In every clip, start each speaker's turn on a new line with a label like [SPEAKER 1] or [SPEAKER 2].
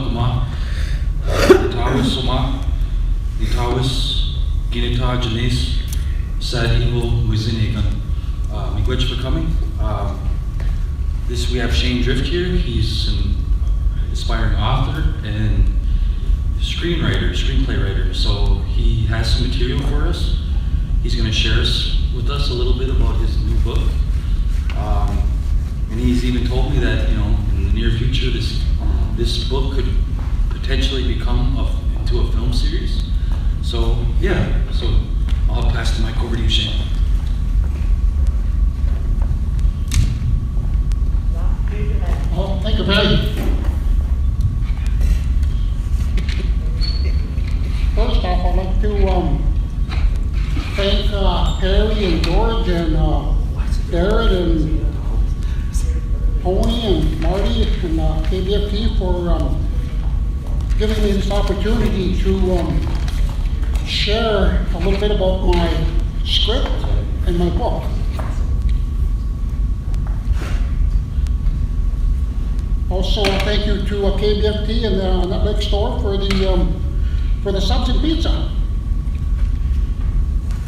[SPEAKER 1] Kuma, Nitawis Soma, Nitawis, Ginita Janis, Sadevil, Muizinigan. Miigwech for coming. This we have Shane Drift here. He's an aspiring author and screenplay writer. So he has some material for us. He's going to share with us a little bit about his new book. And he's even told me that, you know, in the near future, this book could potentially become into a film series. So yeah, so I'll pass the mic over to you, Shane.
[SPEAKER 2] Well, thank you, Patty. First off, I'd like to thank Perry and George and Darren and Tony and Marty and KBFT for giving me this opportunity to share a little bit about my script and my book. Also, thank you to KBFT and the Netflix store for the subs and pizza.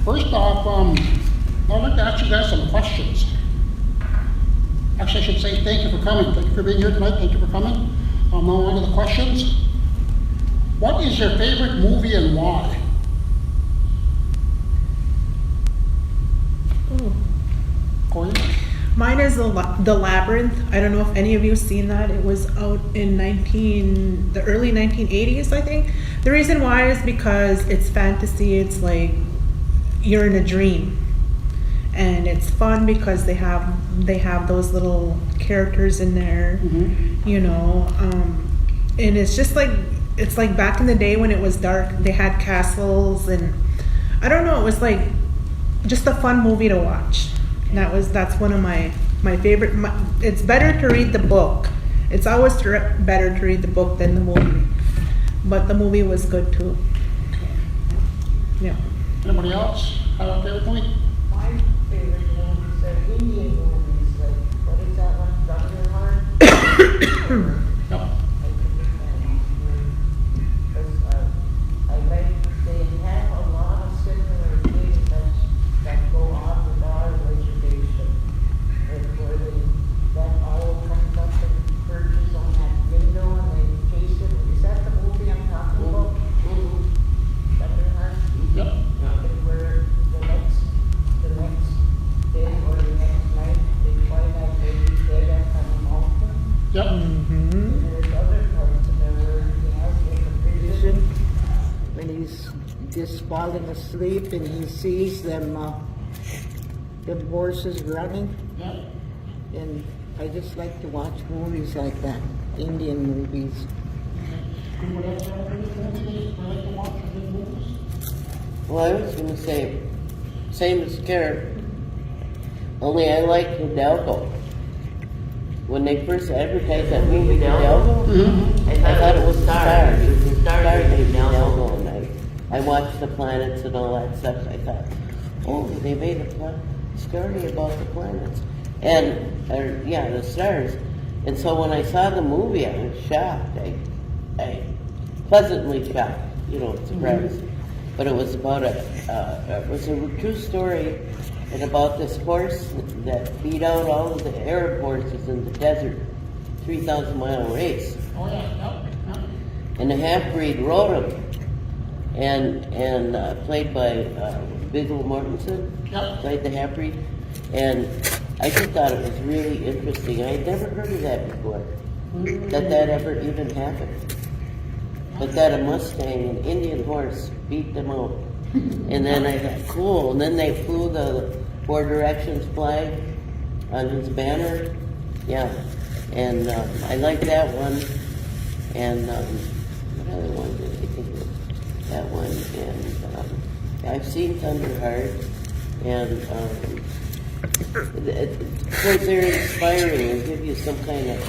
[SPEAKER 2] First off, I'd like to ask you guys some questions. Actually, I should say thank you for coming. Thank you for being here tonight. Thank you for coming. Now on to the questions. What is your favorite movie and why? Corey?
[SPEAKER 3] Mine is the Labyrinth. I don't know if any of you have seen that. It was out in the early 1980s, I think. The reason why is because it's fantasy. It's like you're in a dream, and it's fun because they have those little characters in there, you know. And it's just like back in the day when it was dark. They had castles, and I don't know. It was like just a fun movie to watch. That's one of my favorite. It's better to read the book. It's always better to read the book than the movie. But the movie was good too. Yeah.
[SPEAKER 2] Anybody else have a favorite movie?
[SPEAKER 4] My favorite movies are Indian movies, like, what is that one, Thunder Heart?
[SPEAKER 2] No.
[SPEAKER 4] Because I like, they have a lot of similar things that go on with our education. Like where that owl comes up and perches on that window and they chase it. Is that the movie I'm talking about? Thunder Heart?
[SPEAKER 2] Yep.
[SPEAKER 4] And where the next day or the next night, they find that baby dead up on the mountain.
[SPEAKER 2] Yep.
[SPEAKER 4] And there's other parts in there where he has like a vision when he's just falling asleep and he sees them horses running.
[SPEAKER 2] Yep.
[SPEAKER 4] And I just like to watch movies like that, Indian movies.
[SPEAKER 2] Anybody else have a favorite movie they like to watch or good movies?
[SPEAKER 5] Well, I was going to say, same as Karen, only I like Hidalgo. When they first advertised that movie, Hidalgo, I thought it was Stars. It was the Stars named Hidalgo, and I watched the planets and all that stuff. I thought, oh, they made a story about the planets. And, the stars. And so when I saw the movie, I was shocked. I pleasantly shocked, surprised. But it was about it was a true story, and about this horse that beat out all of the Arab horses in the desert, 3,000-mile race.
[SPEAKER 2] Oh yeah, yep.
[SPEAKER 5] And the half-breed rode him, and played by Viggo Mortensen,
[SPEAKER 2] Yep.
[SPEAKER 5] played the half-breed, and I just thought it was really interesting. I had never heard of that before, that ever even happened. But that a Mustang, an Indian horse, beat them out. And then I thought, cool. And then they flew the Four Directions flag on his banner. Yeah. And I liked that one. And what other one did I think of? That one. And I've seen Thunder Heart. And of course they're inspiring and give you some kind of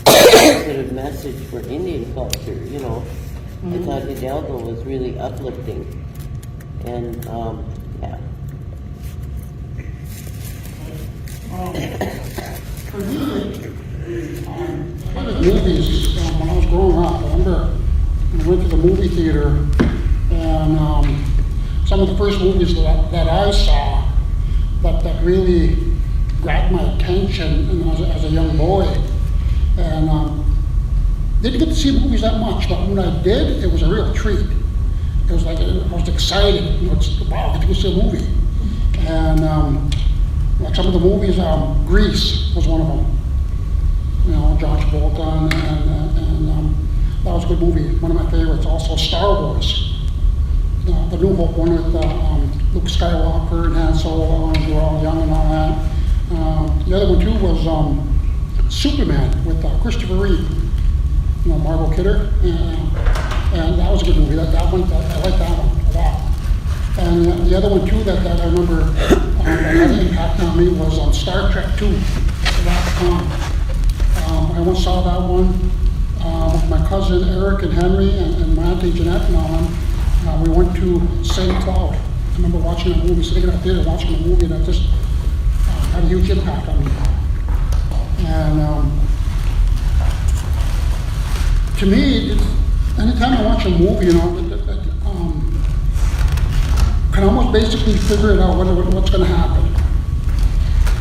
[SPEAKER 5] positive message for Indian culture, I thought Hidalgo was really uplifting. And, yeah.
[SPEAKER 2] For me, other movies when I was growing up. I remember when I went to the movie theater, and some of the first movies that I saw that really grabbed my attention as a young boy. And didn't get to see movies that much, but when I did, it was a real treat. It was like, I was excited, wow, I get to go see a movie. And like some of the movies, Grease was one of them. Josh Bolton, and that was a good movie, one of my favorites. Also Star Wars, the New Hope one with Luke Skywalker and Han Solo, they were all young and all that. The other one too was Superman with Christopher Reeve, Margot Kidder, and that was a good movie. That one, I liked that one a lot. And the other one too that I remember that had an impact on me was on Star Trek 2, Wrath of Khan. I once saw that one with my cousin Eric and Henry and my auntie Jeanette and all them. We went to St. Cloud. I remember watching a movie, sitting in a theater watching a movie that just had a huge impact on me. And to me, anytime I watch a movie, I can almost basically figure it out what's going to happen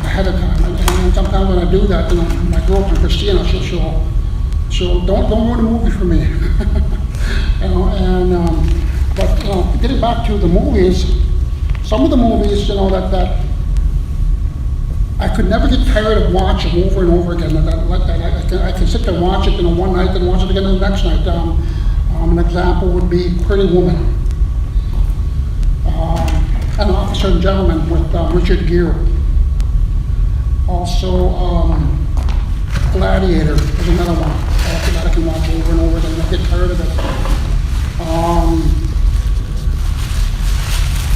[SPEAKER 2] ahead of time. And sometimes when I do that, my girlfriend Christina, she'll don't ruin the movie for me. But getting back to the movies, some of the movies, that I could never get tired of watching over and over again. I can sit there and watch it one night and watch it again the next night. An example would be Pretty Woman. An Officer and Gentleman with Richard Gere. Also, Gladiator is another one that I can watch over and over again and I get tired of it.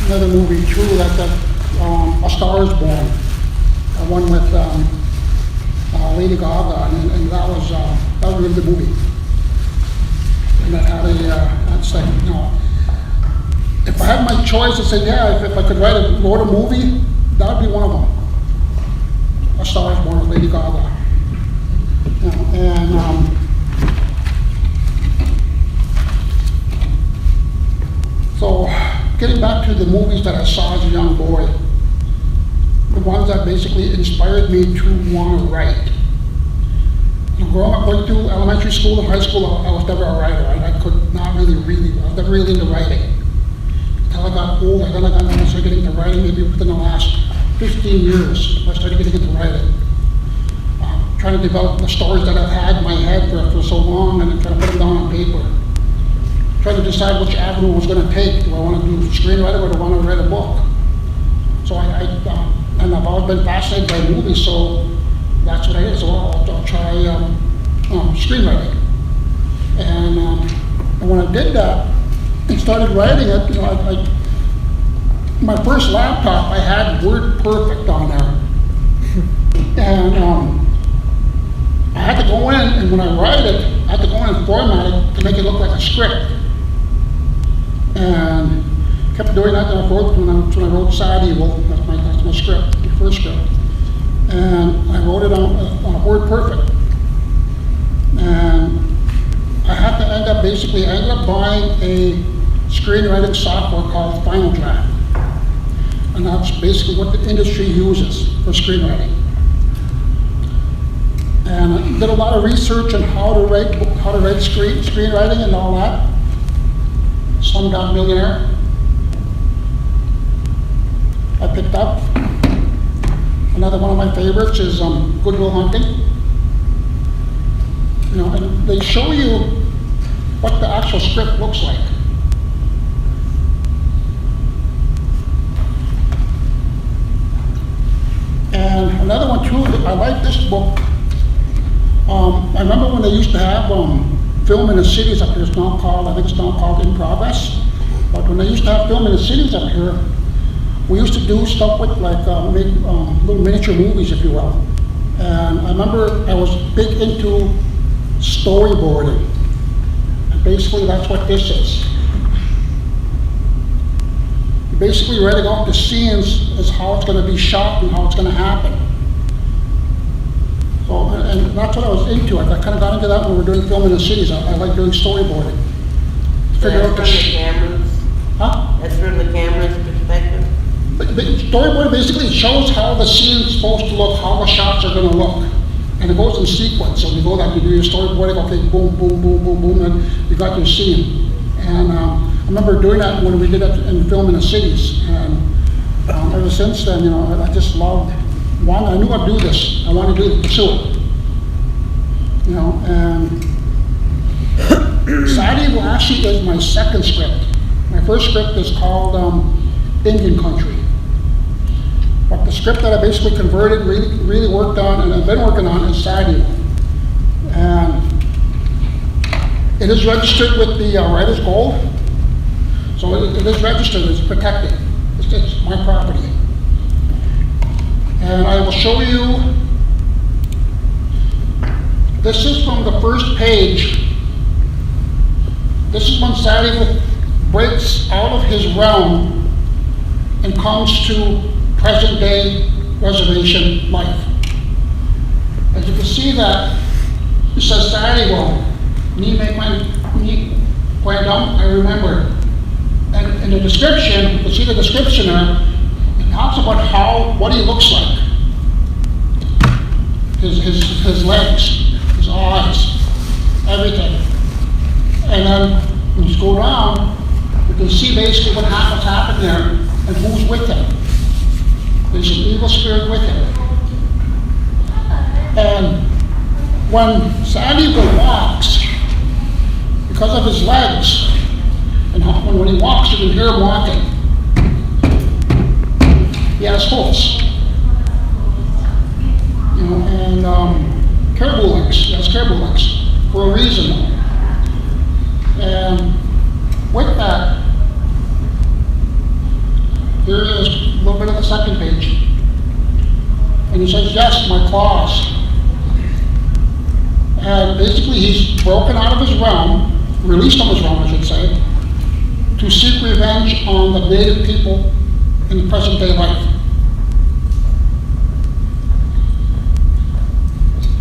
[SPEAKER 2] Another movie too, A Star Is Born, one with Lady Gaga, and that was a really good movie. And that had that's like, if I had my choice to say, if I could write a movie, that would be one of them. A Star Is Born with Lady Gaga. So, getting back to the movies that I saw as a young boy, the ones that basically inspired me to want to write. Growing up, going through elementary school and high school, I was never a writer. I could not really read. I was never really into writing. Until I got older, then I started getting into writing. Maybe within the last 15 years, I started getting into writing. Trying to develop the stories that I've had in my head for so long, and then trying to put them down on paper. Trying to decide which avenue I was going to take. Do I want to do screenwriting or do I want to write a book? So and I've always been fascinated by movies, so that's what I did. So I'll try screenwriting. And when I did that and started writing it, my first laptop, I had Word Perfect on there. And I had to go in, and when I write it, I had to go in and format it to make it look like a script. And kept doing that when I wrote Sadevil. That's my script, my first script. And I wrote it on a Word Perfect. And I had to end up buying a screenwriting software called Final Draft. And that's basically what the industry uses for screenwriting. And I did a lot of research on how to write screenwriting and all that. Slumdog Millionaire. I picked up. Another one of my favorites is Good Will Hunting. And they show you what the actual script looks like. And another one too, I like this book. I remember when they used to have film in the cities up here. I think it's now called In Progress. But when they used to have film in the cities up here, we used to do stuff with make little miniature movies, if you will. And I remember I was big into storyboarding. And basically that's what this is. You're basically writing out the scenes as how it's going to be shot and how it's going to happen. So, and that's what I was into it. I kind of got into that when we were doing film in the cities. I like doing storyboarding. Figure out
[SPEAKER 5] That's from the cameras.
[SPEAKER 2] Huh?
[SPEAKER 5] That's from the camera's perspective.
[SPEAKER 2] But storyboard basically shows how the scene's supposed to look, how the shots are going to look. And it goes in sequence. So you go that, you do your storyboarding, okay, boom, boom, boom, boom, boom, and you got your scene. And I remember doing that when we did that in film in the cities. And ever since then, I just loved, I knew I'd do this. I wanted to pursue it. And Sadevil actually is my second script. My first script is called Indian Country. But the script that I basically converted, really worked on, and I've been working on is Sadevil. And it is registered with the Writer's Gold. So it is registered, it's protected. It's my property. And I will show you, this is from the first page. This is when Sadevil breaks out of his realm and comes to present day reservation life. As you can see that, it says Sadevil, ni cuando I remember. And in the description, you can see the description there, it talks about what he looks like. His legs, his eyes, everything. And then when you go down, you can see basically what's happened there and who's with him. There's an evil spirit with him. And when Sadevil walks, because of his legs, and when he walks, you can hear him walking. He has hoofs. And caribou legs. He has caribou legs for a reason. And with that, here is a little bit of the second page. And he says, yes, my claws. And basically he's broken out of his realm, released from his realm, I should say, to seek revenge on the native people in the present day life.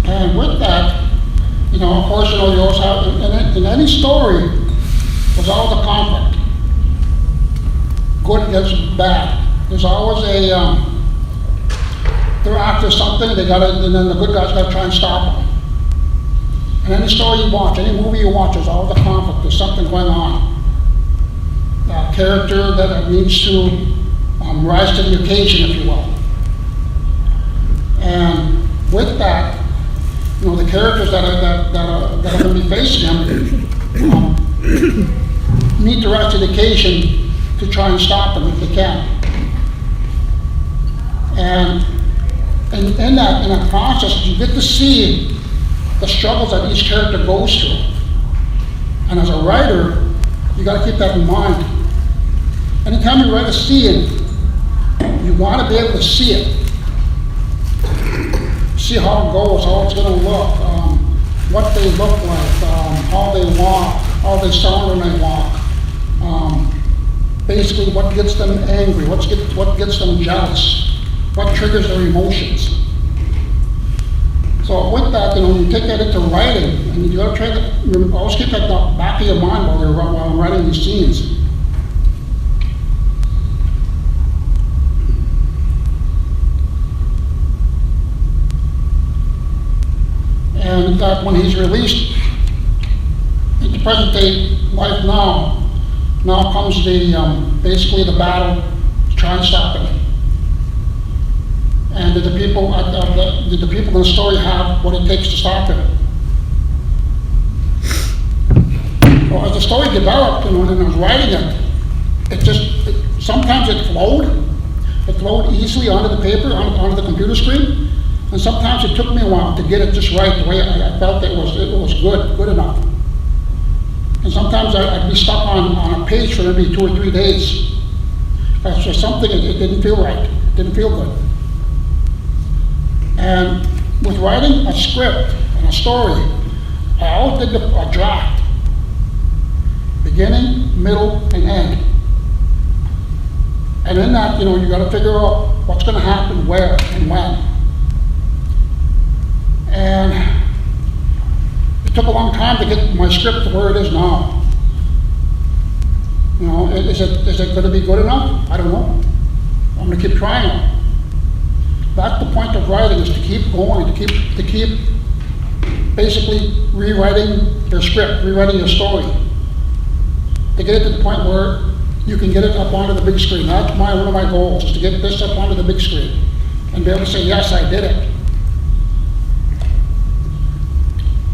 [SPEAKER 2] And with that, of course, you always have, in any story, there's always a conflict. Good against bad. There's always they're after something, and then the good guys gotta try and stop them. And any story you watch, any movie you watch, there's always a conflict, there's something going on. A character that needs to rise to the occasion, if you will. And with that, the characters that are going to be facing him need to rise to the occasion to try and stop him if they can. And in that process, you get to see the struggles that each character goes through. And as a writer, you got to keep that in mind. Anytime you write a scene, you want to be able to see it. See how it goes, how it's going to look, what they look like, how they walk, how they sound when they walk. Basically, what gets them angry, what gets them jealous, what triggers their emotions. So with that, you take that into writing, and you got to try to always keep that in the back of your mind while I'm writing these scenes. And in fact, when he's released into present day life now comes basically the battle to try and stop him. And did the people in the story have what it takes to stop him? Well, as the story developed, and I was writing it, sometimes it flowed easily onto the paper, onto the computer screen. And sometimes it took me a while to get it just right, the way I felt it was good enough. And sometimes I'd be stuck on a page for maybe 2 or 3 days. That's just something, it didn't feel right, it didn't feel good. And with writing a script and a story, I always did a draft. Beginning, middle, and end. And in that, you got to figure out what's going to happen, where, and when. And took a long time to get my script to where it is now. You know, is it gonna be good enough? I don't know. I'm gonna keep trying it. That's the point of writing, is to keep going, to keep basically rewriting your script, rewriting your story. To get it to the point where you can get it up onto the big screen. That's one of my goals, is to get this up onto the big screen and be able to say, yes, I did it.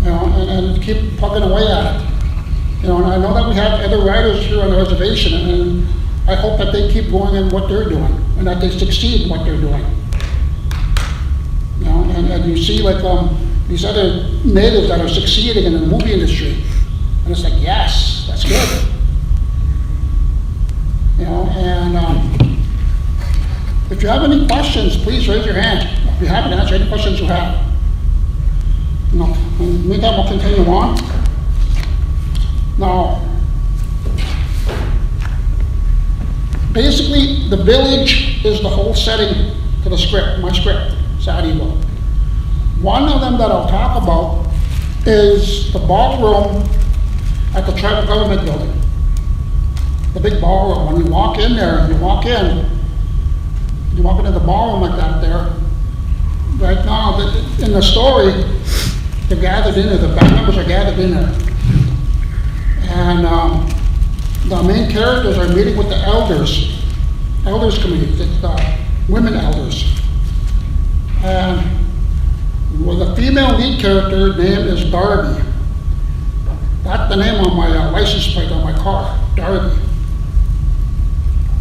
[SPEAKER 2] You know, and keep plugging away at it. You know, and I know that we have other writers here on the reservation, and I hope that they keep going in what they're doing, and that they succeed in what they're doing. You know, and you see like these other natives that are succeeding in the movie industry, and it's like, yes, that's good. You know, and if you have any questions, please raise your hand. I'll be happy to answer any questions you have. You know, in the meantime, we'll continue on. Now, basically, the village is the whole setting to the script, my script, Sadevil. One of them that I'll talk about is the ballroom at the tribal government building. The big ballroom. When you walk in there, you walk into the ballroom like that there. Right now, in the story, they're gathered in there, the band members are gathered in there. And the main characters are meeting with the elders committee, the women elders. And well, the female lead character name is Darby. That's the name on my license plate on my car, Darby.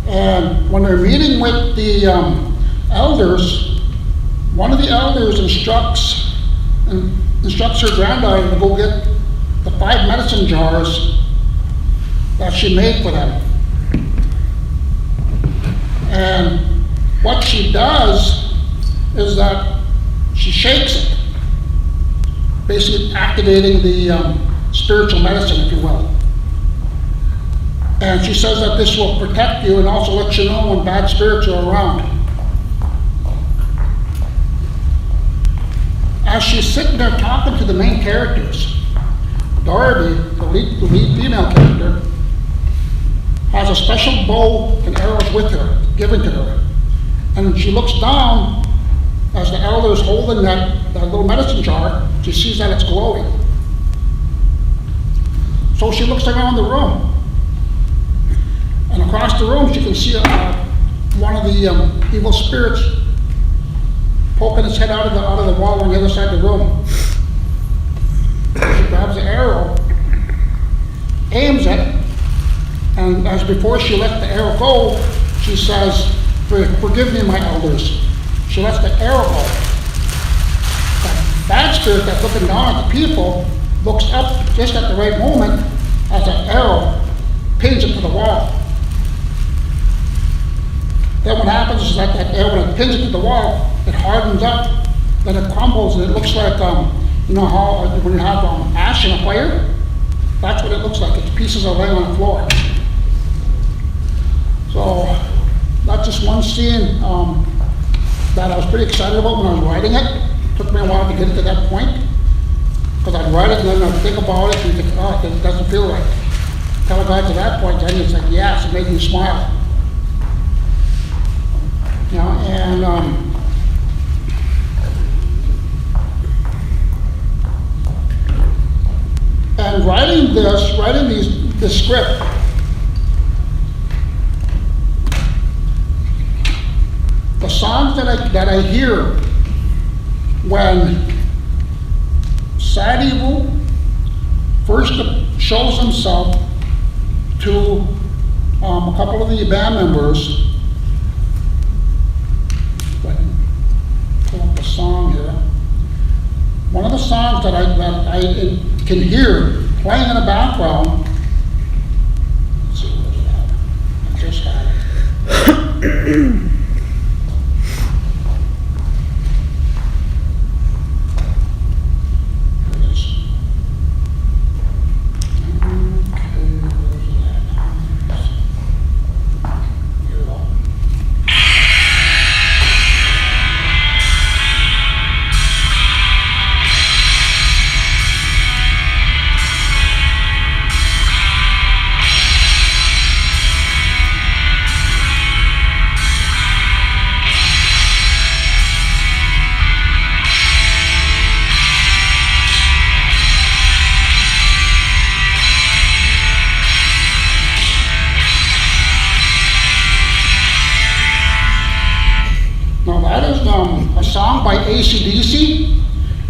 [SPEAKER 2] And when they're meeting with the elders, one of the elders instructs her granddaughter to go get the 5 medicine jars that she made for them. And what she does is that she shakes it, basically activating the spiritual medicine, if you will. And she says that this will protect you and also let you know when bad spirits are around. As she's sitting there talking to the main characters, Darby, the lead female character, has a special bow and arrows with her, given to her. And she looks down as the elder is holding that little medicine jar. She sees that it's glowing. So she looks around the room. And across the room, she can see one of the evil spirits poking its head out of the wall on the other side of the room. She grabs the arrow, aims it, and as before she lets the arrow go, she says, "Forgive me, my elders." She lets the arrow go. That bad spirit that's looking down at the people looks up just at the right moment as the arrow pins it to the wall. Then what happens is that arrow, when it pins it to the wall, it hardens up, then it crumbles, and it looks like, you know how when you have ash in a fire? That's what it looks like. Its pieces are laying on the floor. So that's just one scene that I was pretty excited about when I was writing it. It took me a while to get it to that point, because I'd write it and then I'd think about it and think, oh, it doesn't feel right. Until I got to that point, then it's like, yes, it made me smile. You know, and writing this script, the songs that I hear when Sadevil first shows himself to a couple of the band members. If I can pull up the song here. One of the songs that I can hear playing in the background. Let's see, where's it at? I just had it.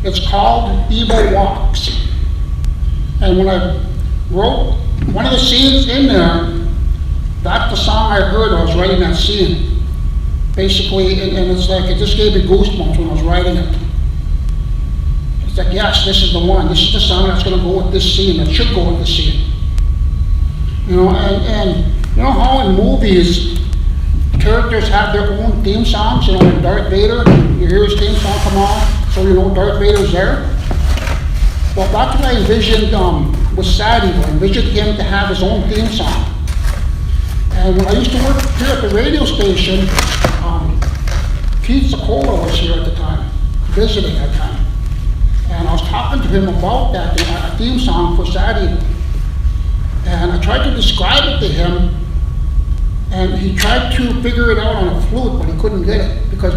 [SPEAKER 2] It's called Evil Walks. And when I wrote one of the scenes in there, that's the song I heard. I was writing that scene. Basically, and it's like, it just gave me goosebumps when I was writing it. It's like, yes, this is the one. This is the song that's going to go with this scene. That should go with this scene. You know, and you know how in movies, characters have their own theme songs? You know, like Darth Vader, you hear his theme song come on, so you know Darth Vader's there. Well, that's what I envisioned with Sadevil. I envisioned him to have his own theme song. And when I used to work here at the radio station, Keith Sokola was here at the time, visiting at the time. And I was talking to him about that, a theme song for Sadevil. And I tried to describe it to him, and he tried to figure it out on a flute, but he couldn't get it, because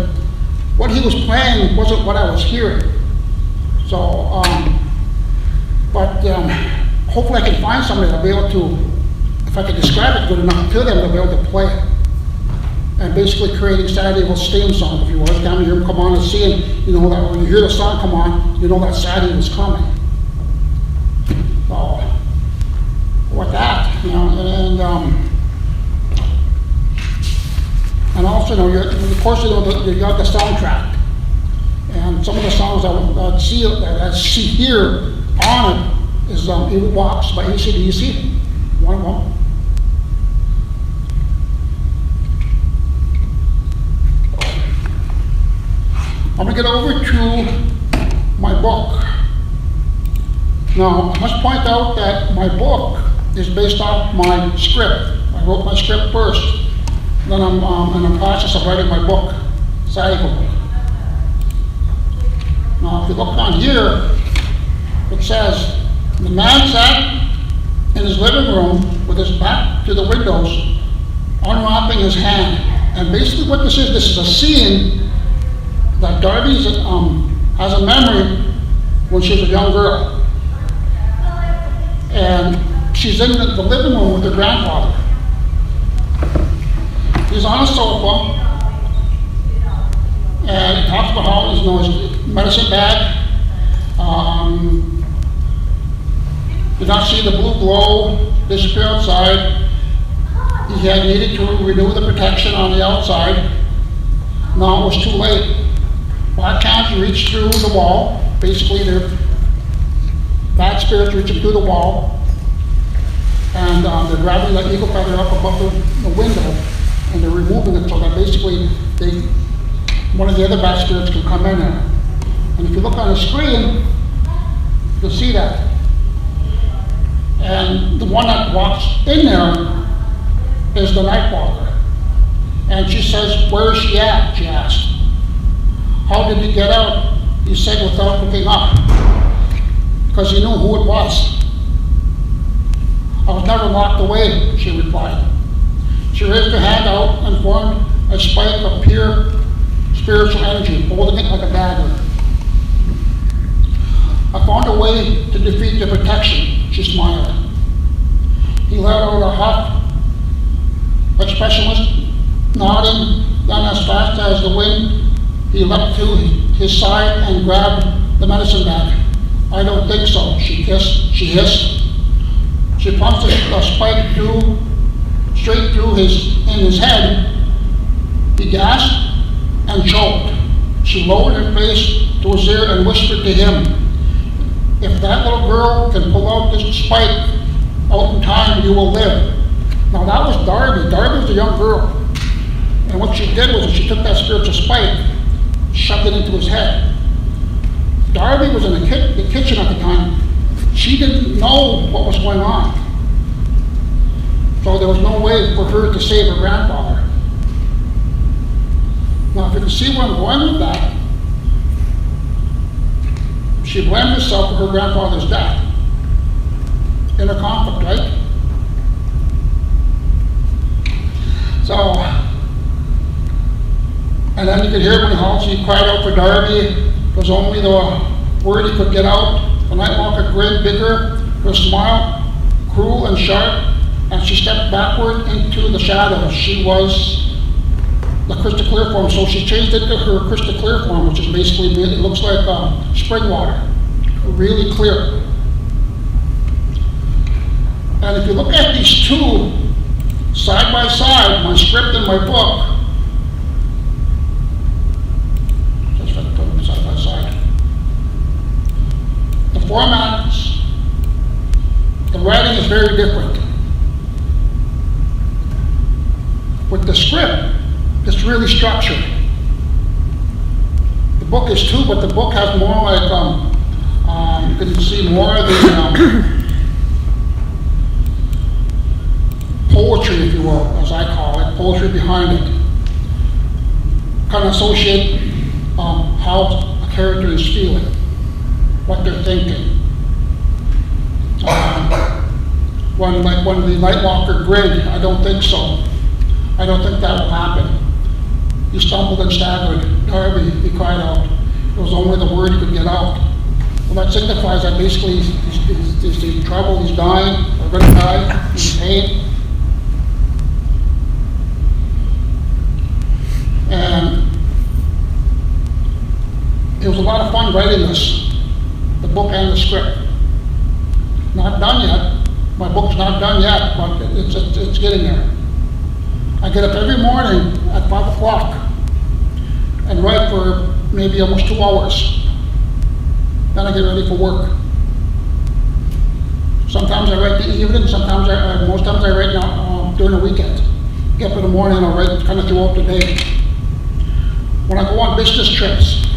[SPEAKER 2] what he was playing wasn't what I was hearing. So, hopefully I can find somebody that'll be able to, if I can describe it good enough to them, they'll be able to play it. And basically creating Sadevil's theme song, if you will. Every time you hear him come on and sing, you know that when you hear the song come on, you know that Sadevil's coming. So, with that, you know, and also, you know, of course, you know, you got the soundtrack. And some of the songs that I see here on it is Evil Walks by AC/DC. One of them. I'm going to get over to my book. Now, I must point out that my book is based off my script. I wrote my script first. Then I'm in the process of writing my book, Sadevil. Now, if you look on here, it says, the man sat in his living room with his back to the windows, unwrapping his hand. And basically what this is a scene that Darby has a memory when she was a young girl. And she's in the living room with her grandfather. He's on a sofa, and he talks about how his medicine bag. Did not see the blue glow disappear outside. He had needed to renew the protection on the outside. Now it was too late. Black cats reached through the wall. Basically, their bad spirits reaching through the wall, and they're grabbing that eagle feather up above the window, and they're removing it so that basically one of the other bad spirits can come in there. And if you look on the screen, you'll see that. And the one that walks in there is the Nightwalker. And she says, "Where is she at?" she asked. "How did he get out?" He said without looking up, because he knew who it was. "I was never locked away," she replied. She raised her hand out and formed a spike of pure spiritual energy, holding it like a dagger. "I found a way to defeat your protection," she smiled. He let out a huff, expressionless, nodding. Then as fast as the wind, he leapt to his side and grabbed the medicine bag. "I don't think so," she hissed. She punched a spike straight through his head. He gasped and choked. She lowered her face to his ear and whispered to him, "If that little girl can pull out this spike out in time, you will live." Now that was Darby. Darby was a young girl. And what she did was she took that spiritual spike, shoved it into his head. Darby was in the kitchen at the time. She didn't know what was going on. So there was no way for her to save her grandfather. Now if you can see where I'm going with that, she blamed herself for her grandfather's death. Inner conflict, right? So, and then you could hear when she cried out for Darby. It was only the word he could get out. The Nightwalker grinned bigger, her smile cruel and sharp, and she stepped backward into the shadows. She was the crystal clear form, so she changed it to her crystal clear form, which is basically, it looks like spring water, really clear. And if you look at these two side by side, my script and my book, just put them side by side. The formats, the writing is very different. With the script, it's really structured. The book is too, but the book has more like, you can see more of the poetry, if you will, as I call it, poetry behind it. Kind of associate how a character is feeling, what they're thinking. When the Nightwalker grid, I don't think so. I don't think that will happen. He stumbled and staggered. Darby, he cried out. It was only the word he could get out. Well, that signifies that basically he's in trouble, he's dying, or going to die, he's in pain. And it was a lot of fun writing this, the book and the script. Not done yet. My book's not done yet, but it's getting there. I get up every morning at 5 o'clock and write for maybe almost 2 hours. Then I get ready for work. Sometimes I write in the evening, most times I write during the weekend. Get up in the morning and I write kind of throughout the day. When I go on business trips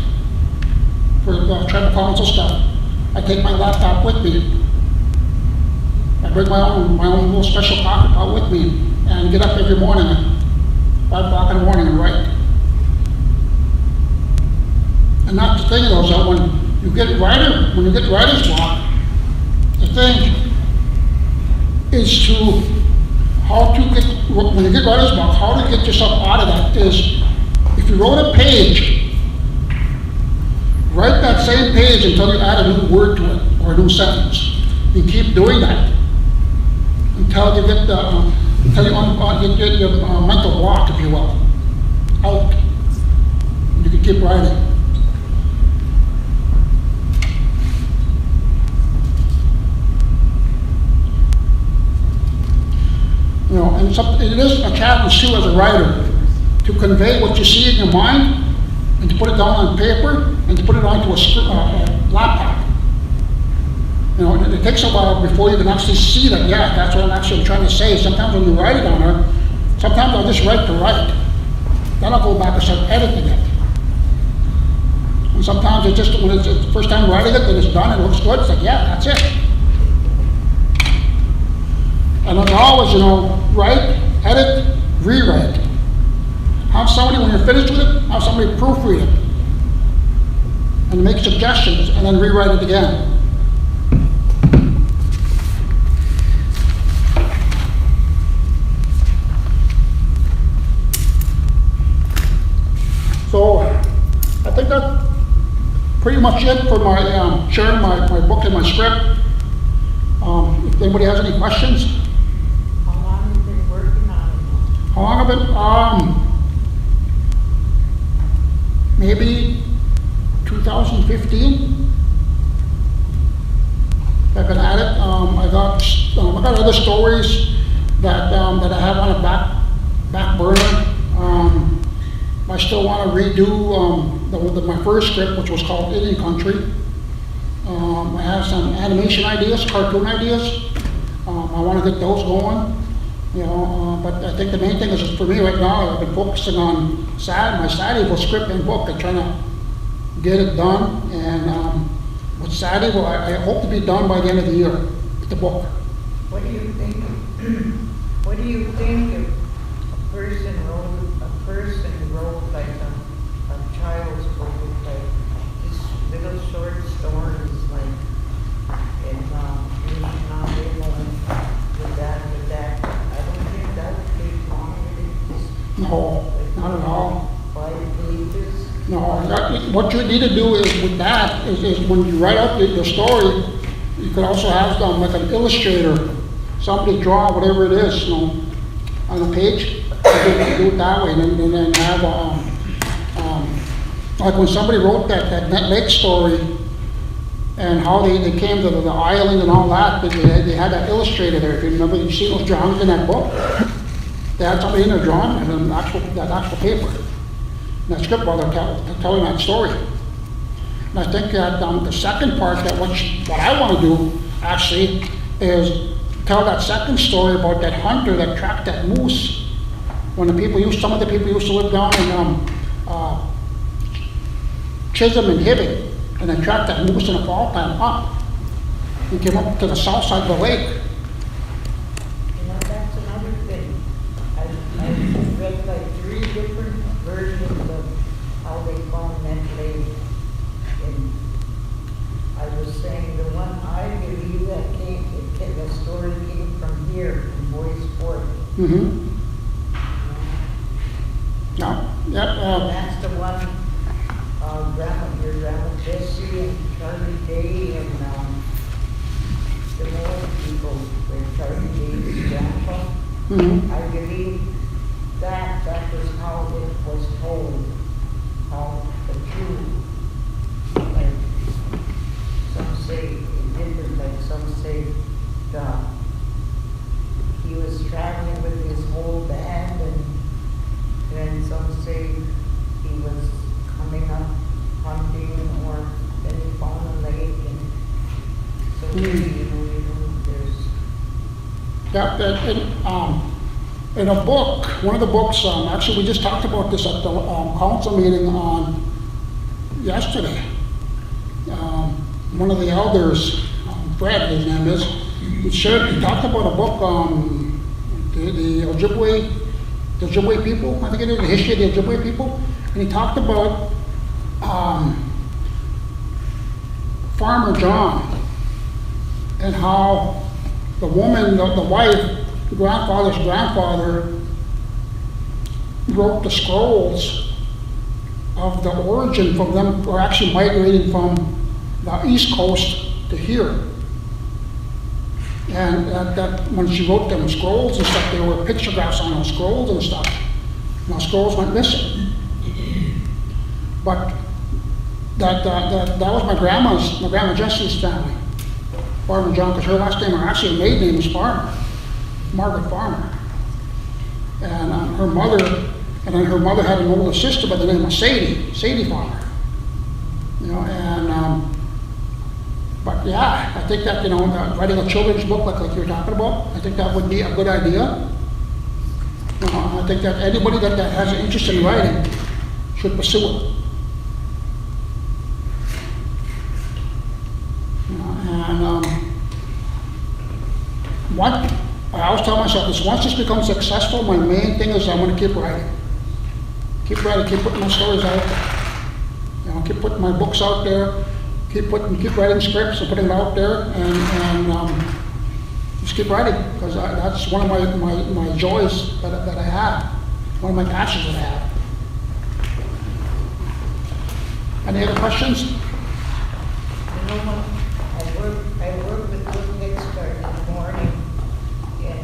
[SPEAKER 2] for tribal council stuff, I take my laptop with me. I bring my own little special pocket out with me and get up every morning at 5 o'clock in the morning and write. And that's the thing though, is that when you get writer's block, the thing is when you get writer's block, how to get yourself out of that is, if you wrote a page, write that same page until you add a new word to it or a new sentence. You keep doing that until you get your mental block, if you will, out. You can keep writing. You know, and it is a challenge too as a writer to convey what you see in your mind and to put it down on paper and to put it onto a laptop. You know, it takes a while before you can actually see that, yeah, that's what I'm actually trying to say. Sometimes when you write it on there, sometimes I'll just write to write. Then I'll go back and start editing it. And sometimes when it's the first time writing it, then it's done and it looks good, it's like, yeah, that's it. And as always, you know, write, edit, rewrite. Have somebody, when you're finished with it, have somebody proofread it. And make suggestions, and then rewrite it again. So, I think that's pretty much it for my sharing my book and my script. If anybody has any questions.
[SPEAKER 4] How long have you been working on it?
[SPEAKER 2] How long have I been? Maybe 2015. I've been at it. I got other stories that I have on a back burner. I still want to redo my first script, which was called Indian Country. I have some animation ideas, cartoon ideas. I want to get those going. You know, but I think the main thing is for me right now, I've been focusing on my Sadevil script and book and trying to get it done. And with Sadevil, I hope to be done by the end of the year with the book.
[SPEAKER 4] What do you think? What do you think if a person wrote like a child's book, like these little short stories, like in non-able with that? I don't think that would take long.
[SPEAKER 2] No, not at all.
[SPEAKER 4] 5 pages.
[SPEAKER 2] No, what you need to do is with that is when you write out the story, you could also have like an illustrator, somebody draw whatever it is, you know, on a page. Do it that way, and then have like when somebody wrote that Lake story, and how they came to the island and all that, but they had that illustrated there. If you remember, you see those drawings in that book? They had somebody in there drawing and that actual paper. And that script while they're telling that story. And I think that the second part, that what I want to do actually is tell that second story about that hunter that tracked that moose. When some of the people used to live down in Chisholm and Hibbing, and they tracked that moose in the fall time up and came up to the south side of the lake.
[SPEAKER 4] You know, that's another thing. I read like 3 different versions of how they found that lake. And I was saying the one I believe that the story came from here, from Boys Fort.
[SPEAKER 2] Mm-hmm. No, yep,
[SPEAKER 4] And that's the one, your grandma Jessie and Charlie Day and, the more people, with Charlie Day's grandpa.
[SPEAKER 2] mm-hmm.
[SPEAKER 4] I believe that was how it was told, how the true, like, some say different, like some say, he was traveling with his whole band, and then some say he was coming up hunting, or then he found a lake, and so really, you know, there's.
[SPEAKER 2] Yep, in a book, one of the books, actually we just talked about this at the council meeting on yesterday. One of the elders, Fred, his name is, he talked about a book, the Ojibwe people, I think it is, the history of the Ojibwe people, and he talked about Farmer John and how the woman, the wife, the grandfather's grandfather wrote the scrolls of the origin from them, or actually migrating from the East Coast to here. And that when she wrote them scrolls and stuff, there were pictographs on those scrolls and stuff. And those scrolls went missing. But that was my grandma Jessie's family, Farmer John, because her last name, or actually her maiden name, was Farmer, Margaret Farmer. And her mother had an older sister by the name of Sadie Farmer. You know, and but yeah, I think that, you know, writing a children's book like you're talking about, I think that would be a good idea. You know, I think that anybody that has an interest in writing should pursue it. You know, and I always tell myself this: once this becomes successful, my main thing is I'm going to keep writing. Keep writing, keep putting my stories out there. You know, keep putting my books out there. Keep writing scripts and putting them out there, and just keep writing, because that's one of my joys that I have, one of my passions that I have. Any other questions?
[SPEAKER 4] You know what, I work with Little Head Start in the morning, and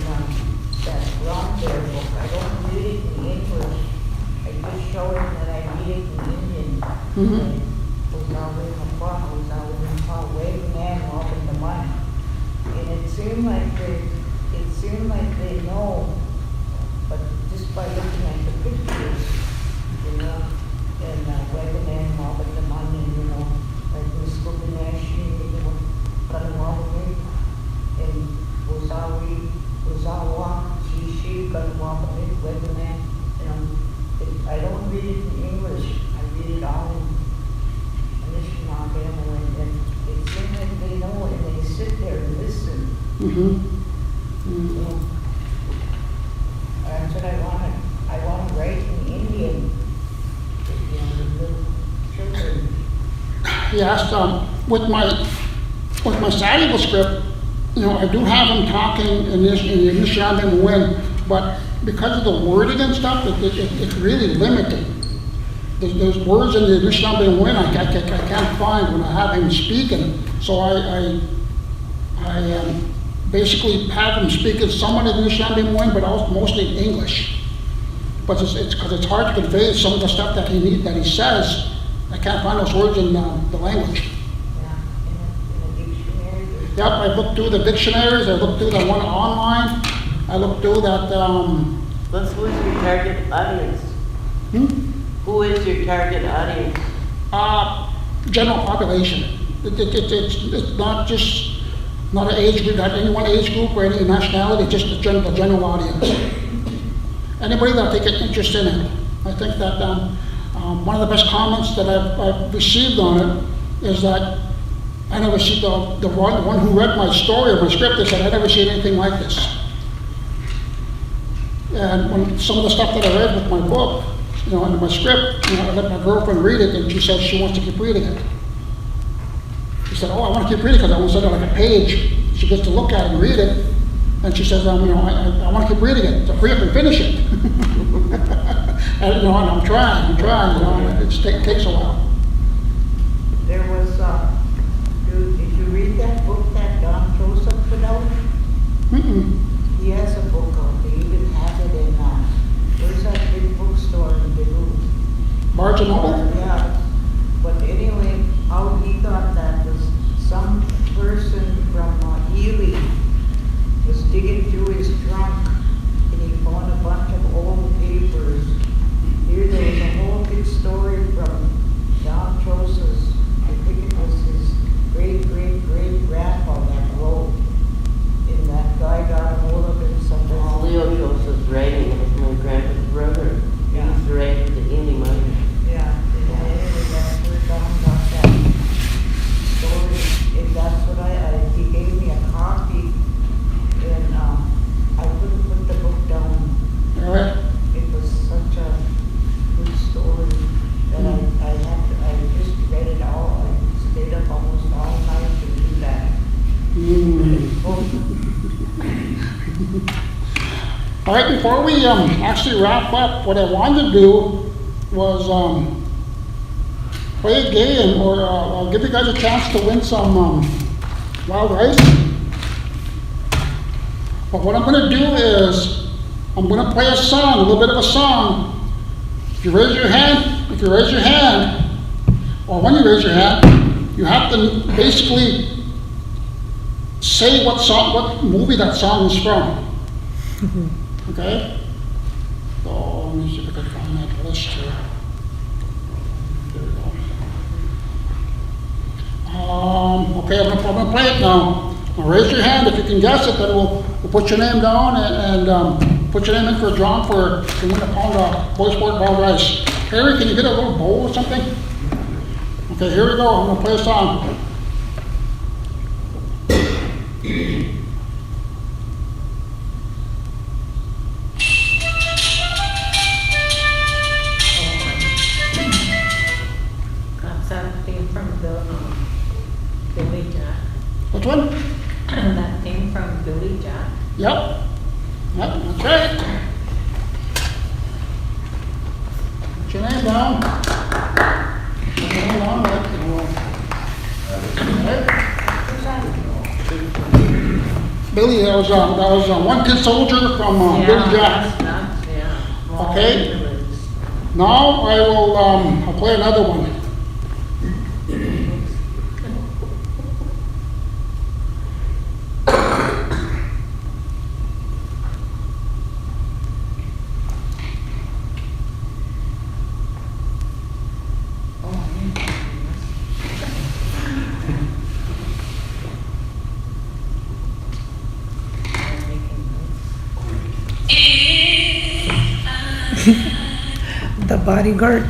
[SPEAKER 4] that Ron Bear book, I don't read it in English, I just show him that I read it in Indian.
[SPEAKER 2] Mm-hmm.
[SPEAKER 4] And it seemed like they know, but just by looking at the pictures, you know, and Wagon Man, Mobbing the Money, you know, like Miss Nashi, you know, Kanwami, and Ozawa, Shishi, Kanwami, Wagon Man, you know, I don't read it in English, I read it all in Anishinaabe, and it seems like they know, and they sit there and listen.
[SPEAKER 2] Mm-hmm.
[SPEAKER 4] So, that's what I want to write in Indian, you know, the little children.
[SPEAKER 2] Yes, with my Sadevil script, you know, I do have him talking in the Anishinaabe Win, but because of the wording and stuff, it's really limited. There's words in the Anishinaabe Win I can't find when I have him speaking, so I basically have him speaking somewhat in Anishinaabe Win, but also mostly in English. But it's because it's hard to convey some of the stuff that he says. I can't find those words in the language.
[SPEAKER 4] Yeah,
[SPEAKER 2] Yep, I looked through the dictionaries, I looked through the one online, I looked through that,
[SPEAKER 5] But who is your target audience? Who is your target audience?
[SPEAKER 2] General population. It's not just, not an age group, not any one age group or any nationality, just the general audience. Anybody that take an interest in it. I think that one of the best comments that I've received on it is that I never see the one who read my story or my script, they said, I never seen anything like this. And when some of the stuff that I read with my book, you know, and my script, you know, I let my girlfriend read it, and she said she wants to keep reading it. She said, oh, I want to keep reading because I want to send her like a page. She gets to look at it and read it, and she says, you know, I want to keep reading it, so hurry up and finish it. And, you know, and I'm trying, you know, and it takes a while.
[SPEAKER 4] There was, did you read that book that Don Joseph put out? He has a book out, they even have it in, where's that big bookstore in Duluth?
[SPEAKER 2] Barnes and Noble?
[SPEAKER 4] Yeah, but anyway, how he got that was some person from Ely was digging through his trunk and he found a bunch of old papers. Here there was a whole big story from John Joseph's, I think it was his great-great-great-grandpa that wrote. And that guy got a hold of it somehow.
[SPEAKER 5] Leo Joseph's writing, it was my grandpa's brother. He
[SPEAKER 4] Yeah.
[SPEAKER 5] used to write for the Ely Minor.
[SPEAKER 4] Yeah, and anyway, that's where Don got that story, and that's what he gave me a copy, and, I couldn't put the book down.
[SPEAKER 2] All right.
[SPEAKER 4] It was such a good story that I just read it all, I stayed up almost all night to do that.
[SPEAKER 2] All right, before we actually wrap up, what I wanted to do was play a game, or I'll give you guys a chance to win some wild rice. But what I'm going to do is I'm going to play a song, a little bit of a song. If you raise your hand, or when you raise your hand, you have to basically say what movie that song is from. Okay? So let me see if I can find that list here. There we go. Okay, I'm gonna play it now. Now raise your hand if you can guess it, then we'll put your name down and put your name in for a drawing to win a pound of Boy Sport Wild Rice. Harry, can you get a little bowl or something? Okay, here we go. I'm gonna play a song.
[SPEAKER 6] That theme from Billy Jack.
[SPEAKER 2] Which one?
[SPEAKER 6] That theme from Billy Jack.
[SPEAKER 2] Yep. Yep, that's right. Put your name down. Put your name down, right? Billy, that was One Kid Soldier from Billy Jack.
[SPEAKER 6] That's, yeah.
[SPEAKER 2] Okay. Now I will I'll play another one.
[SPEAKER 3] The Bodyguard,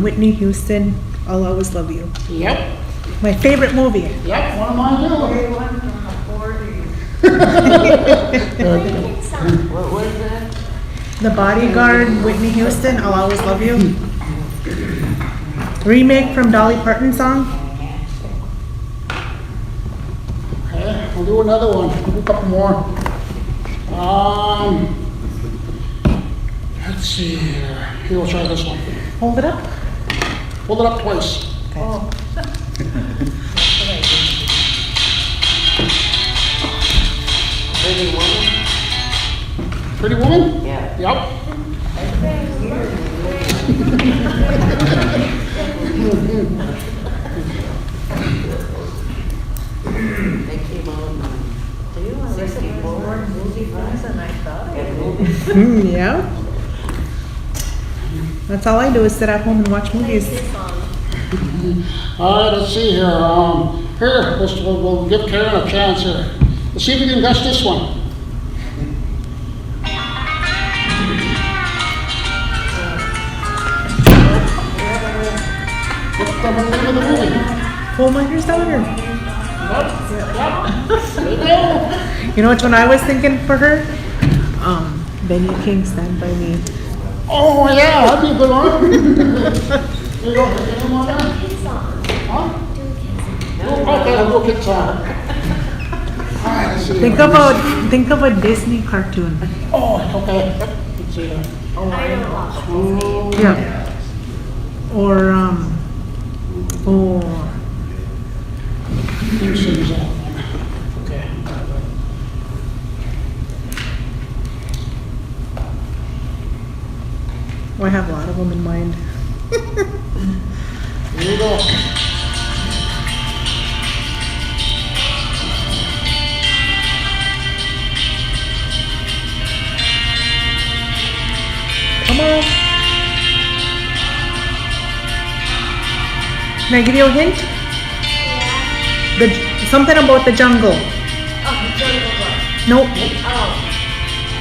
[SPEAKER 3] Whitney Houston, I'll Always Love You.
[SPEAKER 2] Yep.
[SPEAKER 3] My favorite movie.
[SPEAKER 2] Yep, one of mine too.
[SPEAKER 4] They went from the 40s.
[SPEAKER 5] What was that?
[SPEAKER 3] The Bodyguard, Whitney Houston, I'll Always Love You. Remake from Dolly Parton song.
[SPEAKER 2] Okay, I'll do another one. I'll do a couple more. Let's see here. Here, we'll try this one.
[SPEAKER 3] Hold it up.
[SPEAKER 2] Hold it up twice.
[SPEAKER 4] Oh.
[SPEAKER 5] Pretty Woman?
[SPEAKER 2] Pretty Woman?
[SPEAKER 5] Yeah.
[SPEAKER 2] Yep.
[SPEAKER 5] They came out
[SPEAKER 6] wasn't, I thought it
[SPEAKER 3] Yeah. That's all I do is sit at home and watch movies.
[SPEAKER 2] All right, let's see here. Here, we'll give Karen a chance here. Let's see if we can guess this one. What's the name of the movie?
[SPEAKER 3] Coal miner's daughter.
[SPEAKER 2] There you go.
[SPEAKER 3] You know which one I was thinking for her? Benny King, Stand By Me.
[SPEAKER 2] Oh, yeah, that'd be a good one. There you go. Any more there? Huh? Okay, I'll go get some. All right, let's see.
[SPEAKER 3] Think of a Disney cartoon.
[SPEAKER 2] Oh, okay. Let's see here. Oh,
[SPEAKER 3] Yeah. Or
[SPEAKER 2] who sings that one? Okay.
[SPEAKER 3] I have a lot of them in mind.
[SPEAKER 2] Here you go.
[SPEAKER 3] Come on. Can I give you a hint? Something about the jungle.
[SPEAKER 7] Oh, Jungle Book.
[SPEAKER 3] Nope.
[SPEAKER 7] Oh,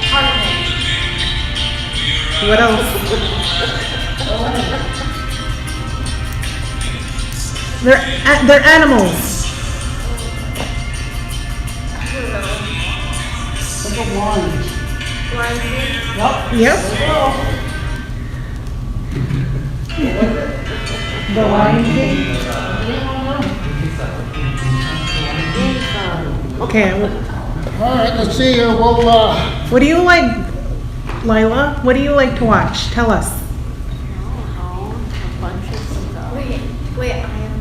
[SPEAKER 7] Harmony.
[SPEAKER 3] What else? They're animals.
[SPEAKER 2] Think of lines.
[SPEAKER 3] Yep. The Lion King. Okay.
[SPEAKER 2] All right, let's see here. We'll,
[SPEAKER 3] What do you like, Lila? What do you like to watch? Tell us.
[SPEAKER 6] a bunch of stuff.
[SPEAKER 7] Wait, I am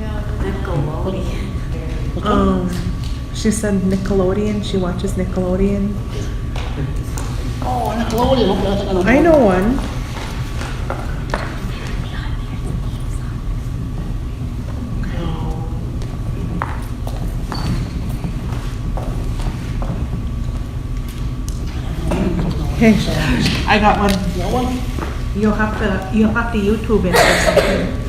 [SPEAKER 6] Nickelodeon.
[SPEAKER 3] She said Nickelodeon. She watches Nickelodeon.
[SPEAKER 2] oh, Nickelodeon. Okay, I think I
[SPEAKER 3] I know one. Okay, I got one.
[SPEAKER 2] That one?
[SPEAKER 3] You'll have to YouTube it or something.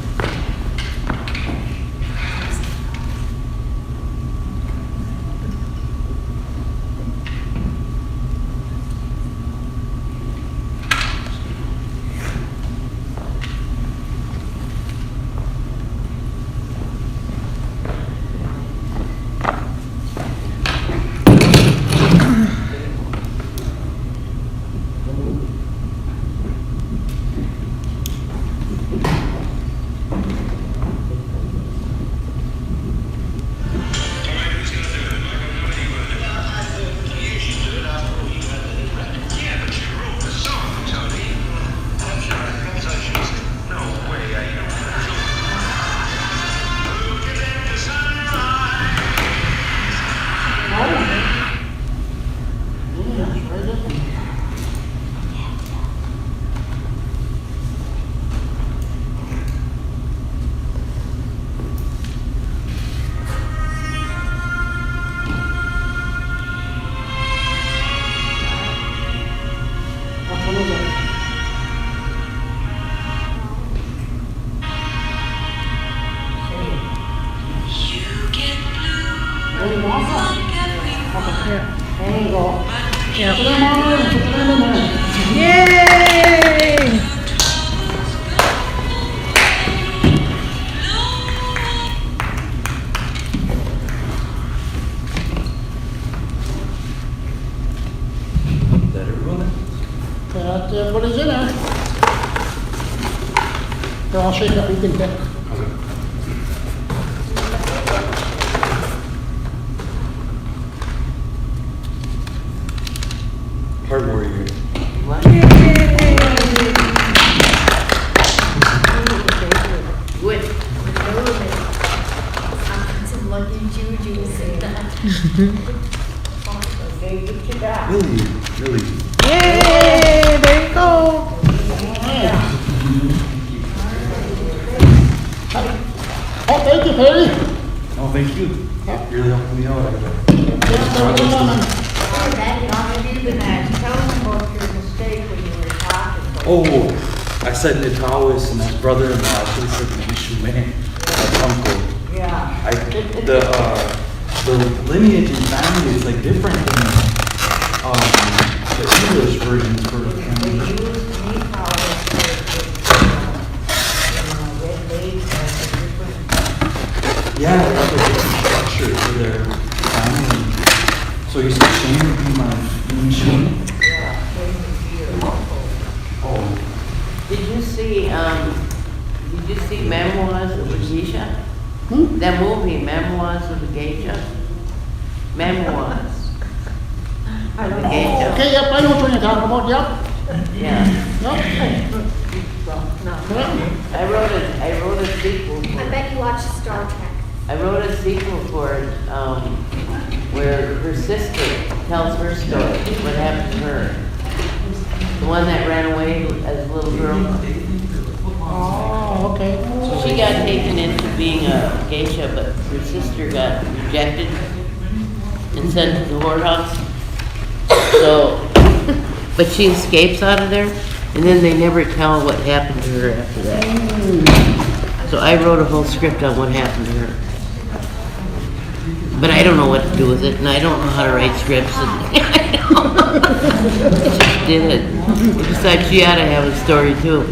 [SPEAKER 2] There you go.
[SPEAKER 3] Yeah.
[SPEAKER 2] Put them on, put them in there.
[SPEAKER 3] Yay!
[SPEAKER 1] That everyone?
[SPEAKER 2] That, everybody's in there. Here, I'll shake up, you can pick.
[SPEAKER 1] Heart warrior.
[SPEAKER 7] Good. Some lucky jujus in that.
[SPEAKER 4] Okay, what you got?
[SPEAKER 1] Lily.
[SPEAKER 3] Yay! There you go.
[SPEAKER 2] Oh, thank you, Perry.
[SPEAKER 1] Oh, thank you. Really helping me out.
[SPEAKER 2] Yes, everything on.
[SPEAKER 7] Oh, that, you already
[SPEAKER 4] Stephen asked, tell him about your mistake when you were talking.
[SPEAKER 1] Oh, I said Natalis, and that's brother-in-law. I should have said Nishu man. That's uncle.
[SPEAKER 4] Yeah.
[SPEAKER 1] The lineage and family is like different than the English versions for
[SPEAKER 4] They
[SPEAKER 1] family.
[SPEAKER 4] used meat powder for red leaf as a different.
[SPEAKER 1] Yeah, they have a different structure for their family. So you said Shane would be my Shane?
[SPEAKER 4] Yeah, same as your uncle.
[SPEAKER 1] Oh,
[SPEAKER 5] Did you see Memoirs of a Geisha? That movie, Memoirs of a Geisha? Memoirs.
[SPEAKER 4] I
[SPEAKER 5] of a
[SPEAKER 4] don't know.
[SPEAKER 5] Geisha.
[SPEAKER 2] Okay, yep, I know what you're talking about, yep,
[SPEAKER 5] Yeah.
[SPEAKER 2] yep.
[SPEAKER 5] I wrote a sequel
[SPEAKER 7] I
[SPEAKER 5] for it.
[SPEAKER 7] bet you watch Star Trek.
[SPEAKER 5] I wrote a sequel for it, where her sister tells her story, what happened to her. The one that ran away as a little girl.
[SPEAKER 2] Oh, okay.
[SPEAKER 5] She got taken into being a geisha, but her sister got rejected and sent to the whorehouse. So, but she escapes out of there, and then they never tell what happened to her after that. So I wrote a whole script on what happened to her. But I don't know what to do with it, and I don't know how to write scripts. And she did it. Besides, she ought to have a story too.